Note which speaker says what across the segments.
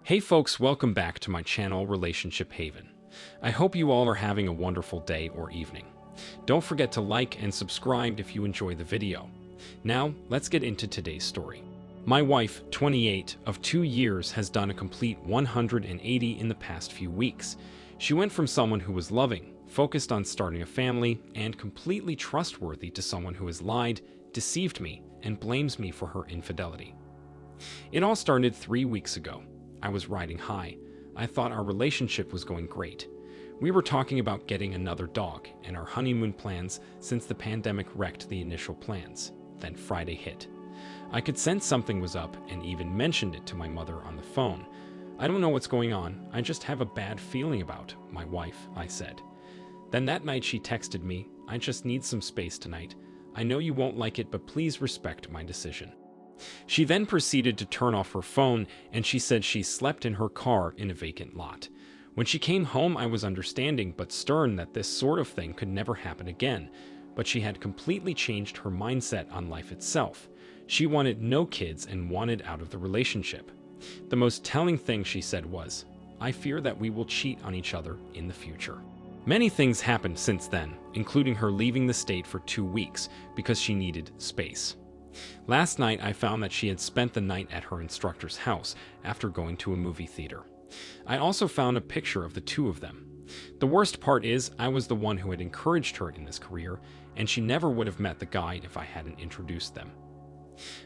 Speaker 1: Hey folks, welcome back to my channel, Relationship Haven. I hope you all are having a wonderful day or evening. Don't forget to like and subscribe if you enjoy the video. Now, let's get into today's story. My wife, 28, of 2 years, has done a complete 180 in the past few weeks. She went from someone who was loving, focused on starting a family, and completely trustworthy to someone who has lied, deceived me, and blames me for her infidelity. It all started 3 weeks ago. I was riding high. I thought our relationship was going great. We were talking about getting another dog and our honeymoon plans since the pandemic wrecked the initial plans. Then Friday hit. I could sense something was up and even mentioned it to my mother on the phone. I don't know what's going on. I just have a bad feeling about my wife, I said. Then that night she texted me, "I just need some space tonight. I know you won't like it, but please respect my decision." She then proceeded to turn off her phone, and she said she slept in her car in a vacant lot. When she came home, I was understanding but stern that this sort of thing could never happen again, but she had completely changed her mindset on life itself. She wanted no kids and wanted out of the relationship. The most telling thing she said was, "I fear that we will cheat on each other in the future." Many things happened since then, including her leaving the state for 2 weeks because she needed space. Last night, I found that she had spent the night at her instructor's house after going to a movie theater. I also found a picture of the two of them. The worst part is, I was the one who had encouraged her in this career, and she never would have met the guy if I hadn't introduced them.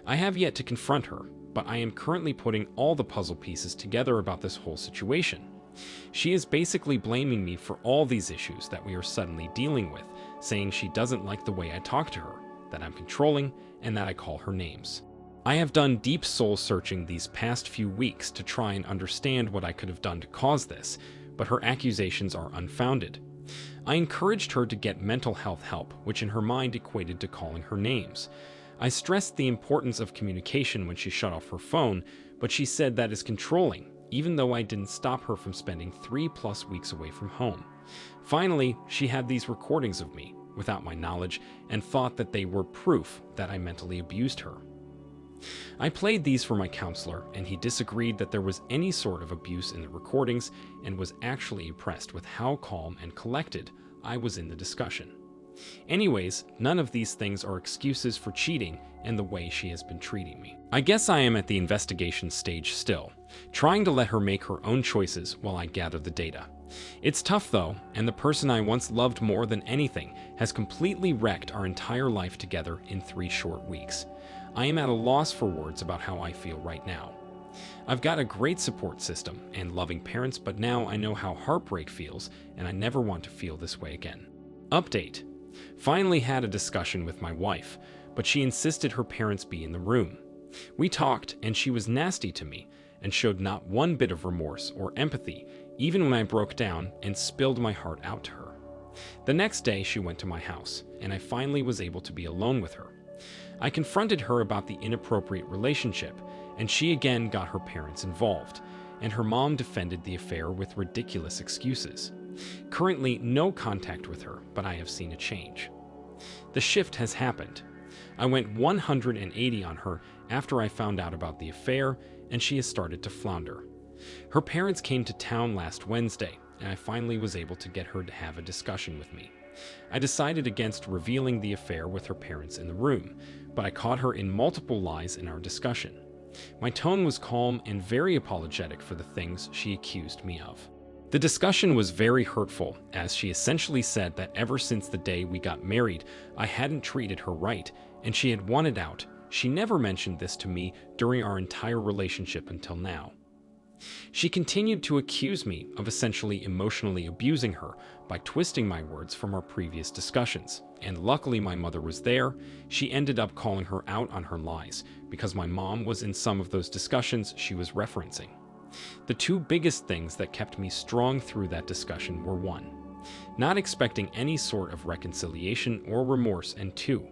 Speaker 1: I have yet to confront her, but I am currently putting all the puzzle pieces together about this whole situation. She is basically blaming me for all these issues that we are suddenly dealing with, saying she doesn't like the way I talk to her, that I'm controlling, and that I call her names. I have done deep soul searching these past few weeks to try and understand what I could have done to cause this, but her accusations are unfounded. I encouraged her to get mental health help, which in her mind equated to calling her names. I stressed the importance of communication when she shut off her phone, but she said that is controlling, even though I didn't stop her from spending 3+ weeks away from home. Finally, she had these recordings of me, without my knowledge, and thought that they were proof that I mentally abused her. I played these for my counselor, and he disagreed that there was any sort of abuse in the recordings and was actually impressed with how calm and collected I was in the discussion. Anyways, none of these things are excuses for cheating and the way she has been treating me. I guess I am at the investigation stage still, trying to let her make her own choices while I gather the data. It's tough though, and the person I once loved more than anything has completely wrecked our entire life together in 3 short weeks. I am at a loss for words about how I feel right now. I've got a great support system and loving parents, but now I know how heartbreak feels, and I never want to feel this way again. Update. Finally had a discussion with my wife, but she insisted her parents be in the room. We talked, and she was nasty to me and showed not one bit of remorse or empathy, even when I broke down and spilled my heart out to her. The next day, she went to my house, and I finally was able to be alone with her. I confronted her about the inappropriate relationship, and she again got her parents involved, and her mom defended the affair with ridiculous excuses. Currently, no contact with her, but I have seen a change. The shift has happened. I went 180 on her after I found out about the affair, and she has started to flounder. Her parents came to town last Wednesday, and I finally was able to get her to have a discussion with me. I decided against revealing the affair with her parents in the room, but I caught her in multiple lies in our discussion. My tone was calm and very apologetic for the things she accused me of. The discussion was very hurtful, as she essentially said that ever since the day we got married, I hadn't treated her right, and she had wanted out. She never mentioned this to me during our entire relationship until now. She continued to accuse me of essentially emotionally abusing her by twisting my words from our previous discussions, and luckily my mother was there. She ended up calling her out on her lies because my mom was in some of those discussions she was referencing. The 2 biggest things that kept me strong through that discussion were 1, not expecting any sort of reconciliation or remorse, and 2,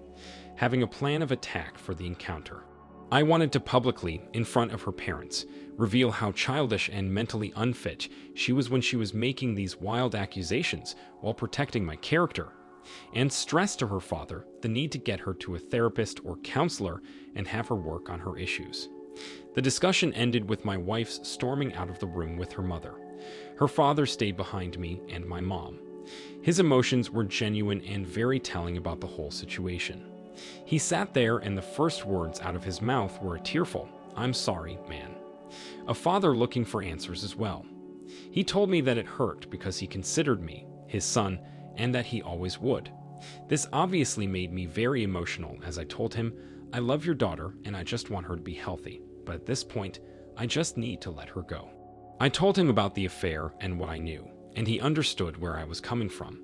Speaker 1: having a plan of attack for the encounter. I wanted to publicly, in front of her parents, reveal how childish and mentally unfit she was when she was making these wild accusations while protecting my character, and stress to her father the need to get her to a therapist or counselor and have her work on her issues. The discussion ended with my wife's storming out of the room with her mother. Her father stayed behind me and my mom. His emotions were genuine and very telling about the whole situation. He sat there and the first words out of his mouth were a tearful, "I'm sorry, man." A father looking for answers as well. He told me that it hurt because he considered me his son and that he always would. This obviously made me very emotional as I told him, "I love your daughter and I just want her to be healthy, but at this point, I just need to let her go." I told him about the affair and what I knew, and he understood where I was coming from.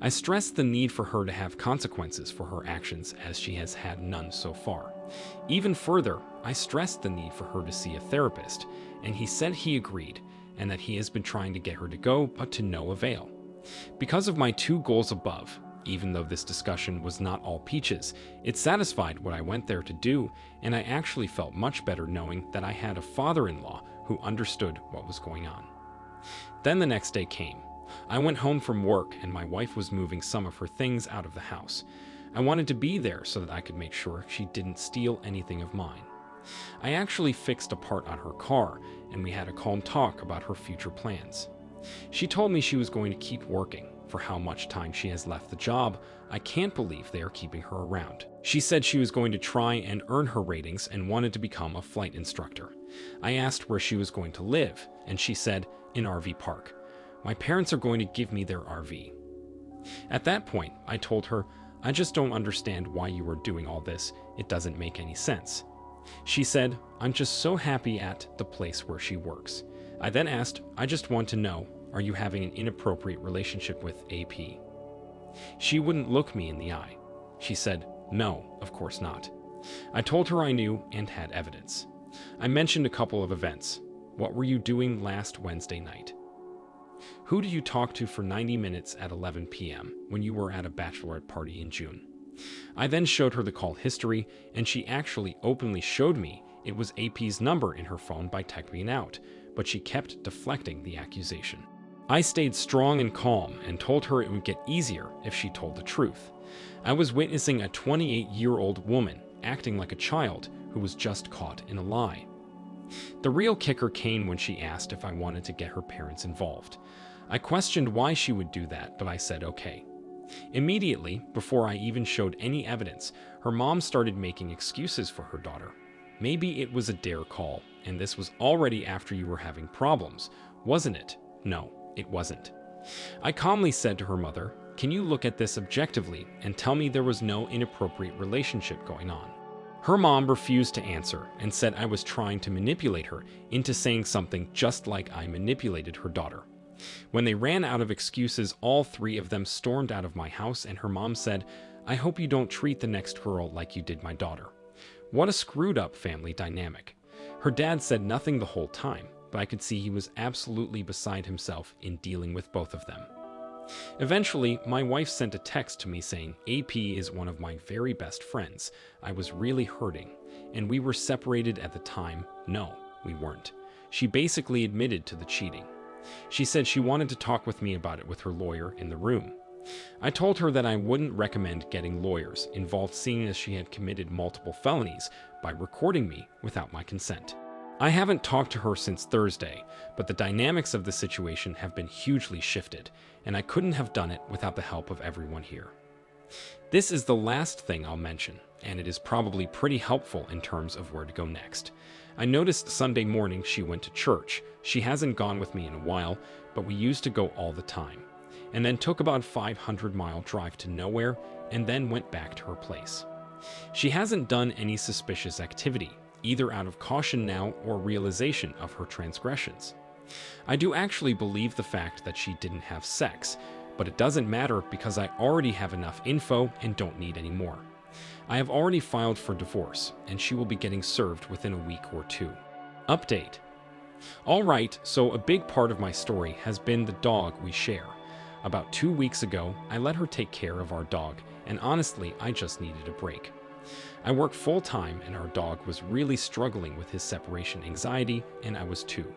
Speaker 1: I stressed the need for her to have consequences for her actions as she has had none so far. Even further, I stressed the need for her to see a therapist, and he said he agreed and that he has been trying to get her to go, but to no avail. Because of my two goals above, even though this discussion was not all peaches, it satisfied what I went there to do, and I actually felt much better knowing that I had a father-in-law who understood what was going on. Then the next day came. I went home from work and my wife was moving some of her things out of the house. I wanted to be there so that I could make sure she didn't steal anything of mine. I actually fixed a part on her car and we had a calm talk about her future plans. She told me she was going to keep working. For how much time she has left the job, I can't believe they are keeping her around. She said she was going to try and earn her ratings and wanted to become a flight instructor. I asked where she was going to live, and she said, "In RV park. My parents are going to give me their RV." At that point, I told her, "I just don't understand why you are doing all this. It doesn't make any sense." She said, "I'm just so happy at the place where she works." I then asked, "I just want to know, are you having an inappropriate relationship with AP?" She wouldn't look me in the eye. She said, "No, of course not." I told her I knew and had evidence. I mentioned a couple of events. What were you doing last Wednesday night? Who did you talk to for 90 minutes at 11 p.m. when you were at a bachelorette party in June? I then showed her the call history, and she actually openly showed me it was AP's number in her phone by texting it out, but she kept deflecting the accusation. I stayed strong and calm and told her it would get easier if she told the truth. I was witnessing a 28-year-old woman acting like a child who was just caught in a lie. The real kicker came when she asked if I wanted to get her parents involved. I questioned why she would do that, but I said okay. Immediately, before I even showed any evidence, her mom started making excuses for her daughter. Maybe it was a dare call, and this was already after you were having problems, wasn't it? No, it wasn't. I calmly said to her mother, "Can you look at this objectively and tell me there was no inappropriate relationship going on?" Her mom refused to answer and said I was trying to manipulate her into saying something just like I manipulated her daughter. When they ran out of excuses, all three of them stormed out of my house, and her mom said, "I hope you don't treat the next girl like you did my daughter." What a screwed up family dynamic. Her dad said nothing the whole time, but I could see he was absolutely beside himself in dealing with both of them. Eventually, my wife sent a text to me saying, "AP is one of my very best friends. I was really hurting, and we were separated at the time." No, we weren't. She basically admitted to the cheating. She said she wanted to talk with me about it with her lawyer in the room. I told her that I wouldn't recommend getting lawyers involved, seeing as she had committed multiple felonies by recording me without my consent. I haven't talked to her since Thursday, but the dynamics of the situation have been hugely shifted, and I couldn't have done it without the help of everyone here. This is the last thing I'll mention, and it is probably pretty helpful in terms of where to go next. I noticed Sunday morning she went to church. She hasn't gone with me in a while, but we used to go all the time, and then took about a 500-mile drive to nowhere, and then went back to her place. She hasn't done any suspicious activity, either out of caution now or realization of her transgressions. I do actually believe the fact that she didn't have sex, but it doesn't matter because I already have enough info and don't need any more. I have already filed for divorce, and she will be getting served within a week or two. Update. Alright, so a big part of my story has been the dog we share. About 2 weeks ago, I let her take care of our dog, and honestly, I just needed a break. I work full-time, and our dog was really struggling with his separation anxiety, and I was too.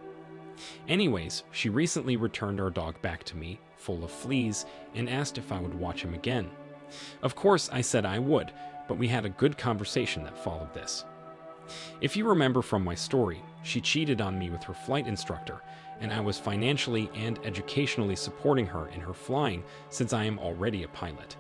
Speaker 1: Anyways, she recently returned our dog back to me, full of fleas, and asked if I would watch him again. Of course, I said I would, but we had a good conversation that followed this. If you remember from my story, she cheated on me with her flight instructor, and I was financially and educationally supporting her in her flying since I am already a pilot.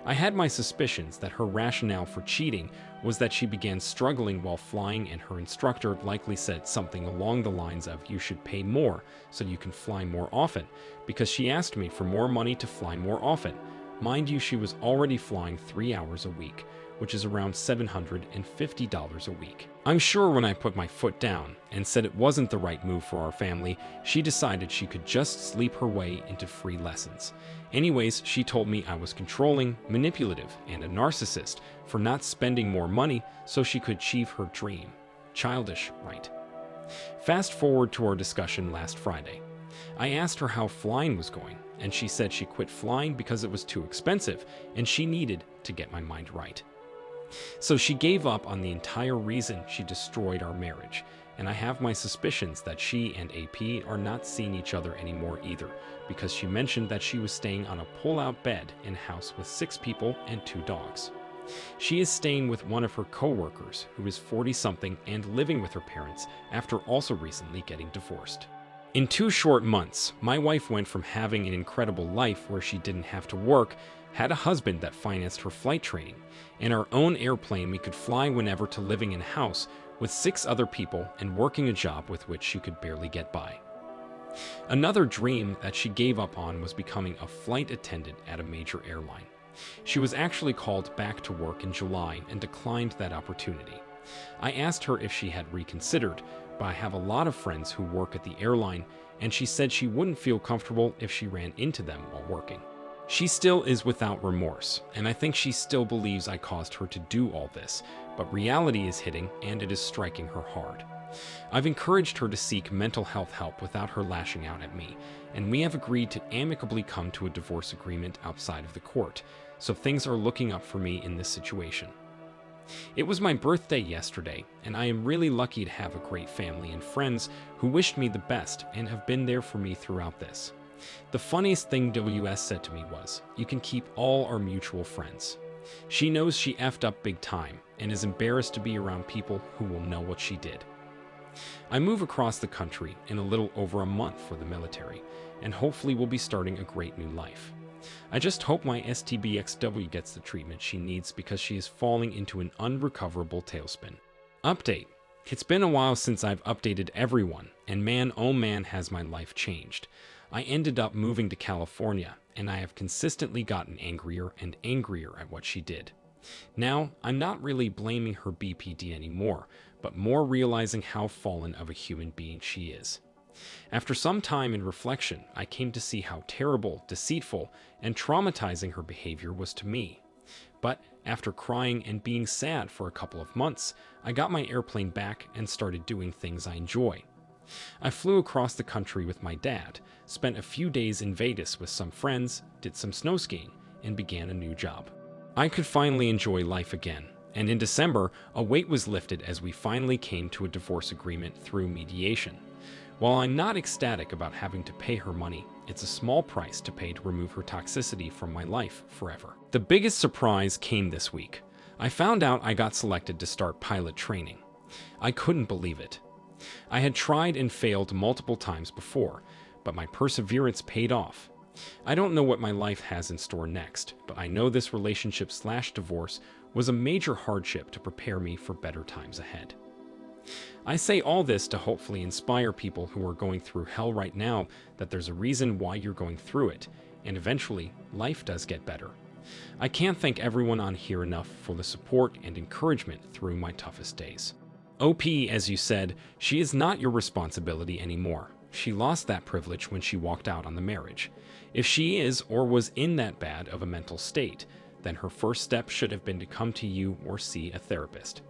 Speaker 1: I had my suspicions that her rationale for cheating was that she began struggling while flying and her instructor likely said something along the lines of "you should pay more so you can fly more often," because she asked me for more money to fly more often. Mind you, she was already flying 3 hours a week, which is around $750 a week. I'm sure when I put my foot down and said it wasn't the right move for our family, she decided she could just sleep her way into free lessons. Anyways, she told me I was controlling, manipulative, and a narcissist for not spending more money so she could achieve her dream. Childish, right? Fast forward to our discussion last Friday. I asked her how flying was going, and she said she quit flying because it was too expensive and she needed to get my mind right. So she gave up on the entire reason she destroyed our marriage, and I have my suspicions that she and AP are not seeing each other anymore either, because she mentioned that she was staying on a pull-out bed in a house with 6 people and 2 dogs. She is staying with one of her co-workers who is 40-something and living with her parents after also recently getting divorced. In 2 short months, my wife went from having an incredible life where she didn't have to work, had a husband that financed her flight training, and our own airplane we could fly whenever, to living in a house with 6 other people and working a job with which she could barely get by. Another dream that she gave up on was becoming a flight attendant at a major airline. She was actually called back to work in July and declined that opportunity. I asked her if she had reconsidered, but I have a lot of friends who work at the airline, and she said she wouldn't feel comfortable if she ran into them while working. She still is without remorse, and I think she still believes I caused her to do all this, but reality is hitting and it is striking her hard. I've encouraged her to seek mental health help without her lashing out at me, and we have agreed to amicably come to a divorce agreement outside of the court, so things are looking up for me in this situation. It was my birthday yesterday, and I am really lucky to have a great family and friends who wished me the best and have been there for me throughout this. The funniest thing WS said to me was, "You can keep all our mutual friends." She knows she effed up big time and is embarrassed to be around people who will know what she did. I move across the country in a little over a month for the military, and hopefully will be starting a great new life. I just hope my STBXW gets the treatment she needs because she is falling into an unrecoverable tailspin. Update. It's been a while since I've updated everyone, and man oh man has my life changed. I ended up moving to California, and I have consistently gotten angrier and angrier at what she did. Now, I'm not really blaming her BPD anymore, but more realizing how fallen of a human being she is. After some time in reflection, I came to see how terrible, deceitful, and traumatizing her behavior was to me. But after crying and being sad for a couple of months, I got my airplane back and started doing things I enjoy. I flew across the country with my dad, spent a few days in Vegas with some friends, did some snow skiing, and began a new job. I could finally enjoy life again, and in December, a weight was lifted as we finally came to a divorce agreement through mediation. While I'm not ecstatic about having to pay her money, it's a small price to pay to remove her toxicity from my life forever. The biggest surprise came this week. I found out I got selected to start pilot training. I couldn't believe it. I had tried and failed multiple times before, but my perseverance paid off. I don't know what my life has in store next, but I know this relationship/divorce was a major hardship to prepare me for better times ahead. I say all this to hopefully inspire people who are going through hell right now that there's a reason why you're going through it, and eventually, life does get better. I can't thank everyone on here enough for the support and encouragement through my toughest days. OP, as you said, she is not your responsibility anymore. She lost that privilege when she walked out on the marriage. If she is or was in that bad of a mental state, then her first step should have been to come to you or see a therapist.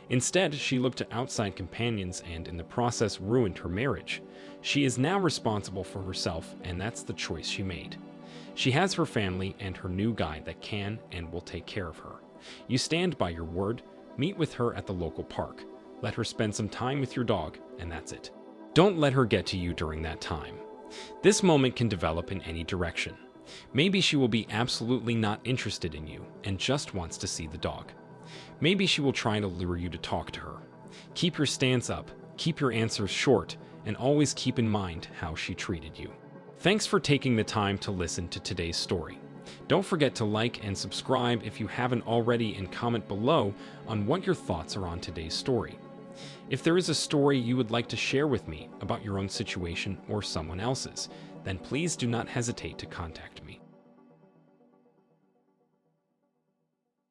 Speaker 1: Instead, she looked to outside companions and in the process ruined her marriage. She is now responsible for herself, and that's the choice she made. She has her family and her new guy that can and will take care of her. You stand by your word, meet with her at the local park. Let her spend some time with your dog, and that's it. Don't let her get to you during that time. This moment can develop in any direction. Maybe she will be absolutely not interested in you and just wants to see the dog. Maybe she will try to lure you to talk to her, Keep your stance up, keep your answers short, and always keep in mind how she treated you. Thanks for taking the time to listen to today's story. Don't forget to like and subscribe if you haven't already, and comment below on what your thoughts are on today's story. If there is a story you would like to share with me about your own situation or someone else's, then please do not hesitate to contact me.